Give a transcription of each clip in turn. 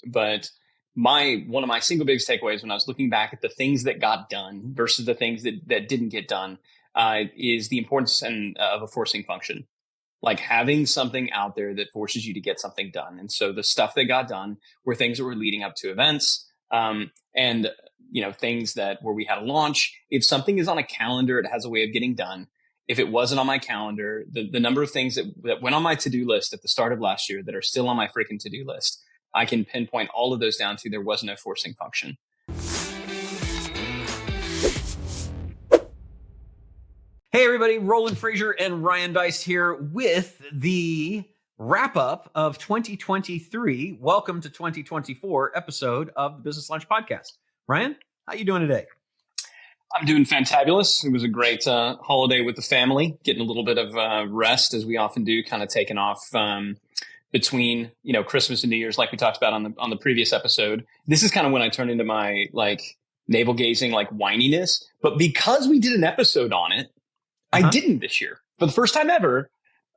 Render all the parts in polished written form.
But one of my single biggest takeaways when I was looking back at the things that got done versus the things that didn't get done is the importance of a forcing function, like having something out there that forces you to get something done. And so the stuff that got done were things that were leading up to events, and things that where we had a launch. If something is on a calendar, it has a way of getting done. If it wasn't on my calendar, the number of things that went on my to-do list at the start of last year that are still on my freaking to-do list, I can pinpoint all of those down to there was no forcing function. Hey everybody, Roland, Frasier, and Ryan Dice here with the wrap-up of 2023. Welcome to 2024 episode of the Business Lunch Podcast. Ryan, how you doing today? I'm doing fantabulous. It was a great holiday with the family, getting a little bit of rest as we often do, kind of taking off between Christmas and New Year's, like we talked about on the previous episode. This is kind of when I turn into my navel gazing whininess. But because we did an episode on it, I didn't this year for the first time ever.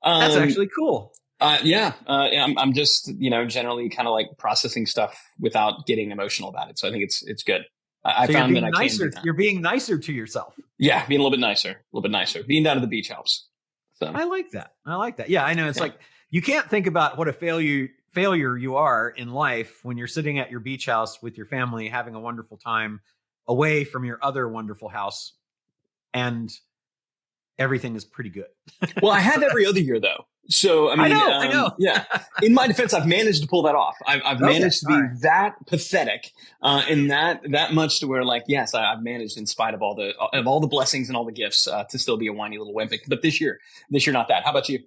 That's actually cool. I'm just generally kind of processing stuff without getting emotional about it. So I think it's good. I found that I can do that. You're being nicer to yourself. Yeah, being a little bit nicer. Being down at the beach helps. So I like that. Yeah, I know. It's like you can't think about what a failure you are in life when you're sitting at your beach house with your family, having a wonderful time away from your other wonderful house, and everything is pretty good. Well, I have every other year though. So, I know. Yeah. In my defense, I've managed to pull that off. I've managed to be that pathetic and that much to where yes, I've managed in spite of all the blessings and all the gifts to still be a whiny little wimp. But this year, not that. How about you?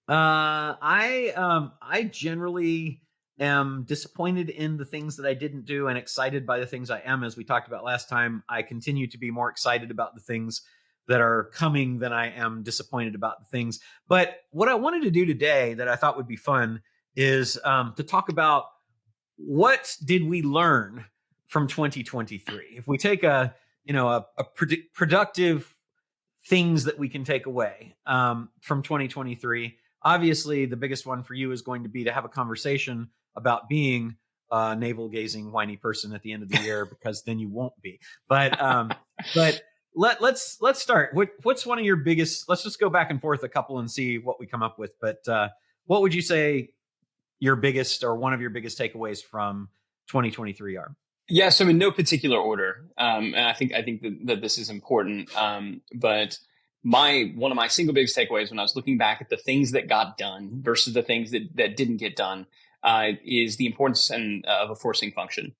I generally am disappointed in the things that I didn't do and excited by the things I am. As we talked about last time, I continue to be more excited about the things that are coming than I am disappointed about the things. But what I wanted to do today that I thought would be fun is to talk about what did we learn from 2023. If we take a productive things that we can take away from 2023, obviously the biggest one for you is going to be to have a conversation about being a navel-gazing, whiny person at the end of the year, because then you won't be. But Let's start. What's one of your biggest? Let's just go back and forth a couple and see what we come up with. But what would you say your biggest or one of your biggest takeaways from 2023 are? Yeah, so in no particular order, and I think that this is important. But one of my single biggest takeaways when I was looking back at the things that got done versus the things that didn't get done is the importance of a forcing function.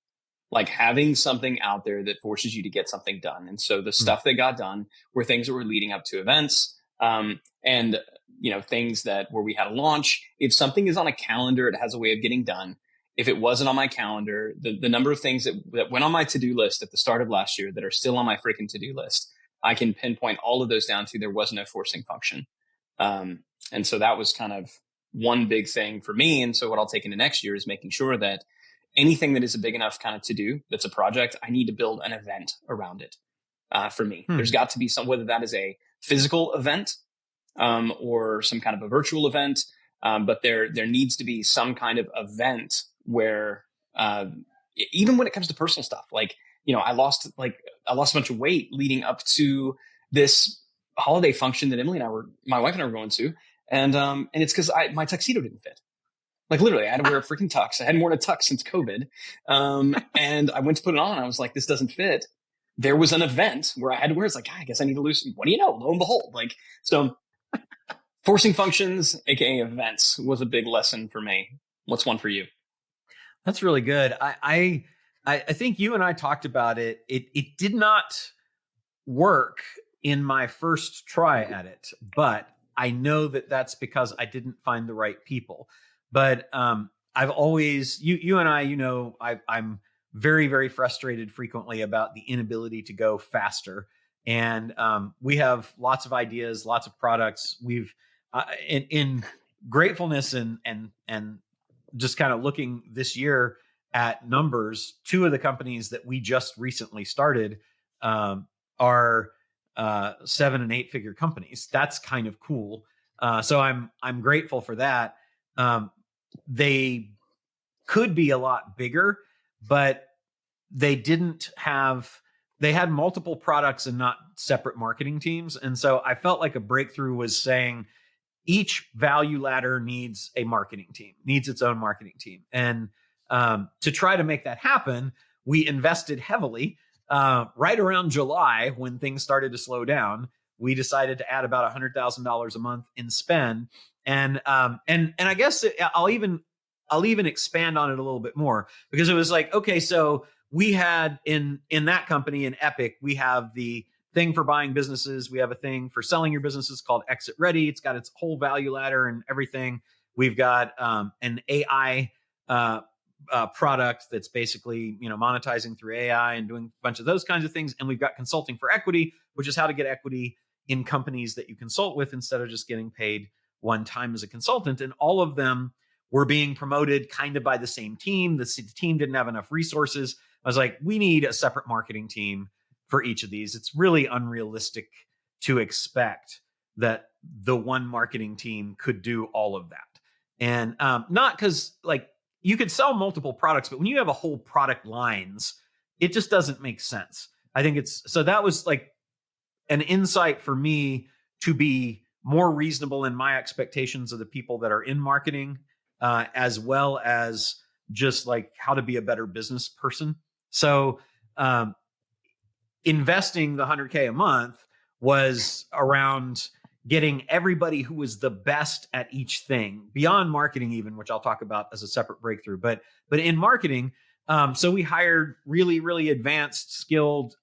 Like having something out there that forces you to get something done. And so the stuff that got done were things that were leading up to events, and things that where we had a launch. If something is on a calendar, it has a way of getting done. If it wasn't on my calendar, the number of things that went on my to-do list at the start of last year that are still on my freaking to-do list, I can pinpoint all of those down to there was no forcing function. And so that was kind of one big thing for me. And so what I'll take into next year is making sure that anything that is a big enough kind of to do that's a project, I need to build an event around it. For me, there's got to be whether that is a physical event or some kind of a virtual event, but there needs to be some kind of event where even when it comes to personal stuff, I lost a bunch of weight leading up to this holiday function that my wife and I were going to, and it's because my tuxedo didn't fit. Literally, I had to wear a freaking tux. I hadn't worn a tux since COVID. And I went to put it on. I was like, this doesn't fit. There was an event where I had to wear it. It's I guess I need to lose. What do you know? Lo and behold. So forcing functions, AKA events, was a big lesson for me. What's one for you? That's really good. I think you and I talked about it. It did not work in my first try at it, but I know that that's because I didn't find the right people. But I've always, you and I, I'm very, very frustrated frequently about the inability to go faster. And we have lots of ideas, lots of products. We've in gratefulness and just kind of looking this year at numbers, two of the companies that we just recently started are 7 and 8 figure companies. That's kind of cool. So I'm grateful for that. They could be a lot bigger, but they had multiple products and not separate marketing teams. And so I felt like a breakthrough was saying each value ladder needs a marketing team, needs its own marketing team. And to try to make that happen, we invested heavily. Right around July, when things started to slow down, we decided to add about $100,000 a month in spend. And I guess I'll even expand on it a little bit more, because it was like, okay, so we had in that company, in Epic, we have the thing for buying businesses. We have a thing for selling your businesses called Exit Ready. It's got its whole value ladder and everything. We've got an AI product that's basically, monetizing through AI and doing a bunch of those kinds of things. And we've got consulting for equity, which is how to get equity in companies that you consult with instead of just getting paid one time as a consultant. And all of them were being promoted kind of by the same team. The team didn't have enough resources. I was like, we need a separate marketing team for each of these. It's really unrealistic to expect that the one marketing team could do all of that. And not because like you could sell multiple products, but when you have a whole product lines, it just doesn't make sense. I think so that was like an insight for me to be more reasonable in my expectations of the people that are in marketing, as well as just like how to be a better business person. So investing the 100K a month was around getting everybody who was the best at each thing beyond marketing, even, which I'll talk about as a separate breakthrough. But in marketing, so we hired really, really advanced, skilled,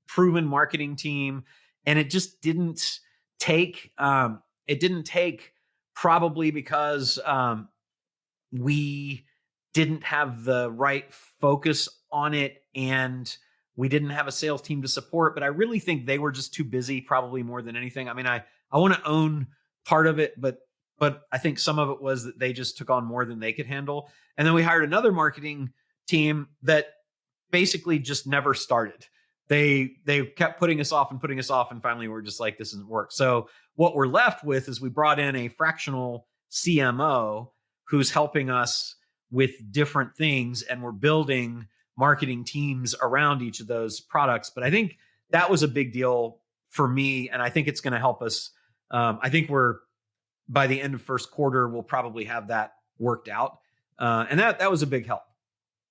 proven marketing team, and it just didn't take. It didn't take, probably because we didn't have the right focus on it, and we didn't have a sales team to support. But I really think they were just too busy, probably more than anything. I mean, I want to own part of it, but I think some of it was that they just took on more than they could handle. And then we hired another marketing team that basically just never started. They kept putting us off, and finally we're just like, this doesn't work. So what we're left with is we brought in a fractional CMO who's helping us with different things, and we're building marketing teams around each of those products. But I think that was a big deal for me, and I think it's going to help us. I think by the end of first quarter, we'll probably have that worked out, and that was a big help.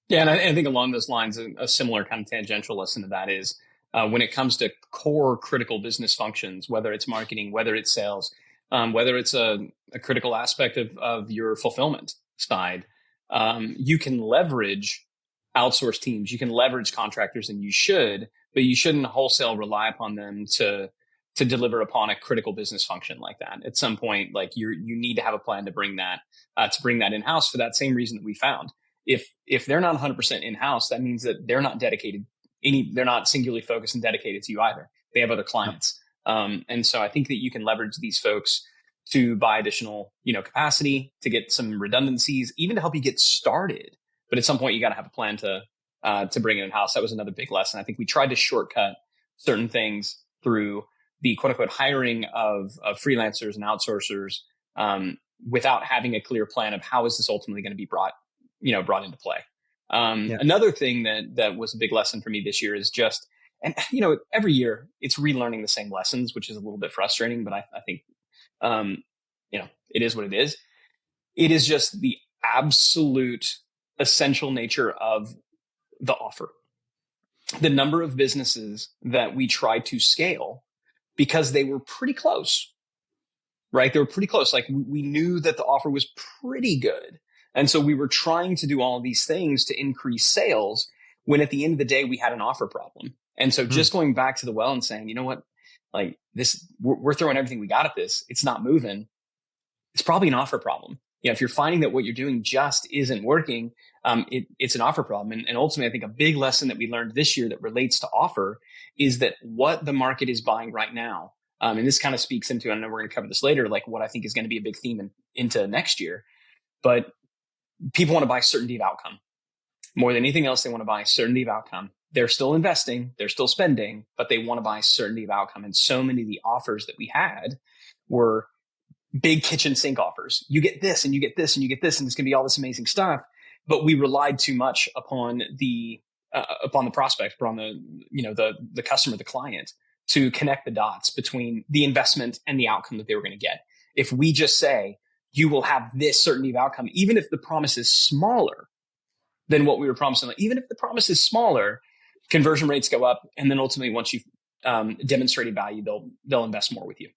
Yeah, and I think along those lines, a similar kind of tangential lesson to that is when it comes to core critical business functions, whether it's marketing, whether it's sales, whether it's a critical aspect of your fulfillment side, you can leverage outsourced teams, you can leverage contractors, and you should, but you shouldn't wholesale rely upon them to deliver upon a critical business function like that. At some point, like you need to have a plan to bring that in-house, for that same reason that we found. If they're not 100% in-house, that means that they're not they're not singularly focused and dedicated to you either. They have other clients. And so I think that you can leverage these folks to buy additional, capacity, to get some redundancies, even to help you get started. But at some point, you got to have a plan to bring it in-house. That was another big lesson. I think we tried to shortcut certain things through the quote unquote hiring of freelancers and outsourcers, without having a clear plan of how is this ultimately going to be brought into play. Another thing that was a big lesson for me this year is just, and every year it's relearning the same lessons, which is a little bit frustrating, but I think, it is what it is. It is just the absolute essential nature of the offer. The number of businesses that we tried to scale because they were pretty close, right? They were pretty close. Like we knew that the offer was pretty good. And so we were trying to do all of these things to increase sales, when at the end of the day, we had an offer problem. And so just going back to the well and saying, you know what, like this, we're throwing everything we got at this. It's not moving. It's probably an offer problem. If you're finding that what you're doing just isn't working, it's an offer problem. And ultimately, I think a big lesson that we learned this year that relates to offer is that what the market is buying right now, and this kind of speaks into, I know we're going to cover this later, like what I think is going to be a big theme into next year, but people want to buy certainty of outcome. More than anything else, they want to buy certainty of outcome. They're still investing, they're still spending, but they want to buy certainty of outcome. And so many of the offers that we had were big kitchen sink offers. You get this, and you get this, and you get this, and it's going to be all this amazing stuff. but we relied too much upon the prospect, upon the customer, the client, to connect the dots between the investment and the outcome that they were going to get. If we just say, you will have this certainty of outcome, even if the promise is smaller than what we were promising, even if the promise is smaller, conversion rates go up. And then ultimately, once you've demonstrated value, they'll invest more with you.